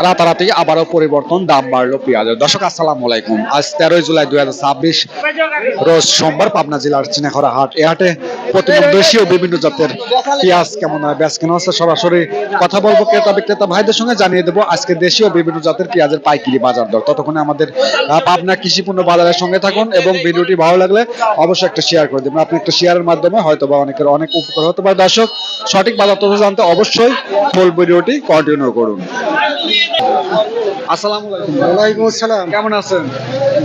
রাতারাতি আবারও পরিবর্তন, দাম বাড়লো পেঁয়াজের। দর্শক আসসালামু আলাইকুম। আজ 13 জুলাই 2026 রোজ সোমবার, পাবনা জেলার চিনাখরা হাট। এই হাটে প্রতিদিন দেশীয় বিভিন্ন জাতের পেঁয়াজ কেমন হয়, বেচ কেন আছে, সরাসরি কথা বলবো ক্রেতা বিক্রেতা ভাইদের সঙ্গে, জানিয়ে দেবো আজকে দেশীয় বিভিন্ন জাতের পেঁয়াজের পাইকারি বাজার দর। ততক্ষণে আমাদের পাবনা কৃষিপণ্য বাজারের সঙ্গে থাকুন এবং ভিডিওটি ভালো লাগলে অবশ্যই একটা শেয়ার করে দেবেন। আপনি একটা শেয়ারের মাধ্যমে হয়তো বা অনেকের অনেক উপকার হতে পারে। দর্শক, সঠিক বাজার তথ্য জানতে অবশ্যই ফুল ভিডিওটি কন্টিনিউ করুন। আসসালামু আলাইকুম। ওয়ালাইকুম আসসালাম। কেমন আছেন?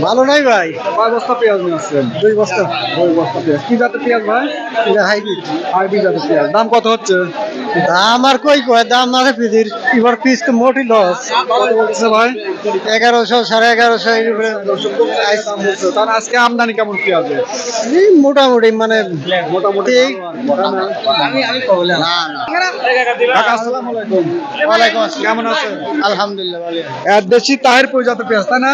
ভালো নাই ভাই, কয় বস্তা পেঁয়াজ নিয়ে আসছেন? 2 বস্তা। 2 বস্তা পেঁয়াজ। কি জাতের পেঁয়াজ ভাই? এটা হাইব্রিড। হাইব্রিড জাতের পেঁয়াজ। দাম কত হচ্ছে? দাম আর কয় দাম না পৃথিবীর এবার পিস তো মোটি লস। কত বলছে ভাই? 1100 1150 এর উপরে। তার আজকে আমদানি কেমন পেঁয়াজে? এই মোটামুটি মানে মোটামুটি এই না না। কাকা আসসালামু আলাইকুম। ওয়ালাইকুম আসসালাম। কেমন আছেন? আলহামদুলিল্লাহ ভালো। দেশি তাহিরপুর জাতের পেঁয়াজ, তাই না?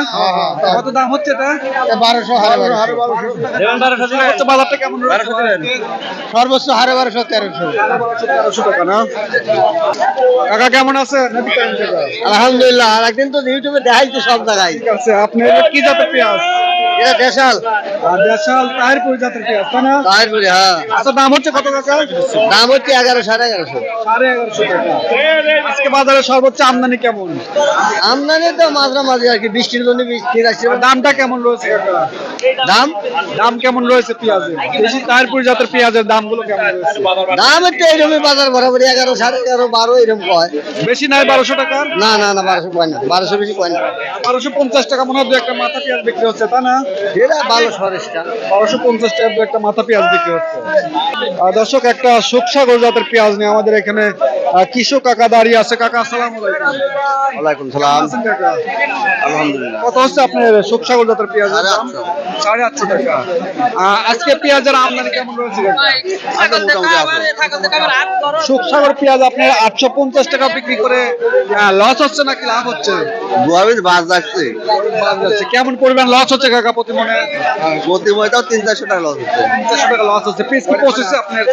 কত দাম হচ্ছে এটা? 1200 1200 হচ্ছে। বাজারটা কেমন রয়েছে? সর্বোচ্চ 1250 1300। 1300 টাকা না? কাকা কেমন আছেন? আলহামদুলিল্লাহ। আর একদিন তো ইউটিউবে দেখাইছে সব জায়গায়। ঠিক আছে। আপনি এটা কি জাতের পেঁয়াজ? এটা দেশাল। দেশাল তাহিরপুর জাতের পেঁয়াজ, তাই না? তারপরে হ্যাঁ, আচ্ছা, দাম হচ্ছে কত কাকা? দাম হচ্ছে 1100 1150। 1150 টাকা। আজকে বাজারে সর্বোচ্চ আমদানি কেমন? আমদানি তো মাঝামাঝি আর কি, বৃষ্টির জন্য বৃষ্টি আসছে। দামটা কেমন রয়েছে কাকা? দাম দাম কেমন রয়েছে পেঁয়াজের? দেশি তাহিরপুর জাতের পেঁয়াজের দামগুলো কেমন রয়েছে? দাম একটু এইরকমই বাজার বরাবরই 11 11.5 12 এরকম কয়। বেশি নাই 1200 টাকা? না না না 1200 কয় না, 1200 বেশি কয় না। 1250 টাকা মনে হয় দু একটা মাথা পেঁয়াজ বিক্রি হচ্ছে, তাই না? এটা ভালো সরেশটা। 1250 টাকা দু একটা মাথা পেঁয়াজ বিক্রি হচ্ছে। দর্শক, একটা সুখসাগর জাতের পেঁয়াজ নিয়ে আমাদের এখানে কৃষক কাকা দাঁড়িয়ে আছে। কাকা আসসালামু আলাইকুম। ওয়ালাইকুম কেমন সালাম। আছেন কাকা? আলহামদুলিল্লাহ। কত হচ্ছে আপনার সুখসাগর জাতের পেঁয়াজের দাম? 850 টাকা। আজকে পেঁয়াজের আমদানি কেমন রয়েছে কাকা? সুখসাগর পেঁয়াজ আপনার 850 টাকা বিক্রি করে লস হচ্ছে নাকি লাভ হচ্ছে? দুয়াবিজ বাজ যাচ্ছে। বাদ যাচ্ছে। কেমন পরিমাণ লস হচ্ছে কাকা প্রতি মনে? প্রতি ময়দাও 300-400 টাকা লস হচ্ছে। 50 টাকা লস হচ্ছে। পিস কি পঁচিশে আপনার?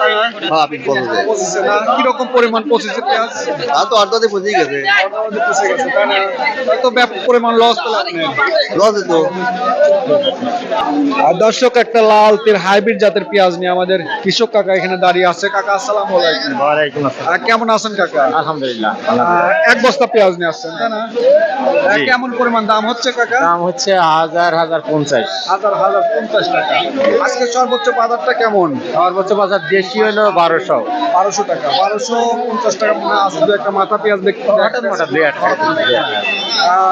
হ্যাঁ, আপনি বলুন। পঁচিশে না? কিরকম পরিমাণ পঁচিশে পেঁয়াজ? তা তো অর্ধতে বুঝিয়ে গেছে। পচে গেছে, তাই না? তো ব্যাপক পরিমাণ লস পেলে আপনি। লস তো আর দর্শক, একটা লাল তীর হাইব্রিড জাতের পেঁয়াজ নিয়ে আমাদের কৃষক কাকা এখানে দাঁড়িয়ে আছে। কাকা আসসালামু আলাইকুম। ওয়ালাইকুম আসসালাম। কেমন আছেন কাকা? আলহামদুলিল্লাহ। এক বস্তা পেঁয়াজ নিয়ে আসছেন, তাই না? কেমন পরিমাণ দাম হচ্ছে কাকা? দাম হচ্ছে 1050। 1050 টাকা। আজকে সর্বোচ্চ বাজারটা কেমন? সর্বোচ্চ বাজার দেশি হলো 1200। 1200 টাকা। 1250 টাকা মনে হয় আছে দু একটা মাথা পেঁয়াজ দেখতে।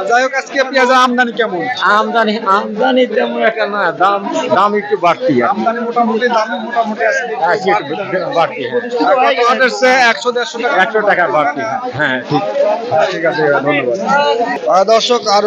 যাই হোক, আজকে পেঁয়াজের আমদানি কেমন? আমদানি তেমন একটা না, দাম একটু বাড়তি। আমদানি মোটামুটি, দামও মোটামুটি আছে। বাড়তি গত হাটের চেয়ে 100-150 টাকা 100 টাকা বাড়তি। হ্যাঁ, ঠিক। ঠিক আছে, ধন্যবাদ। দর্শক, আর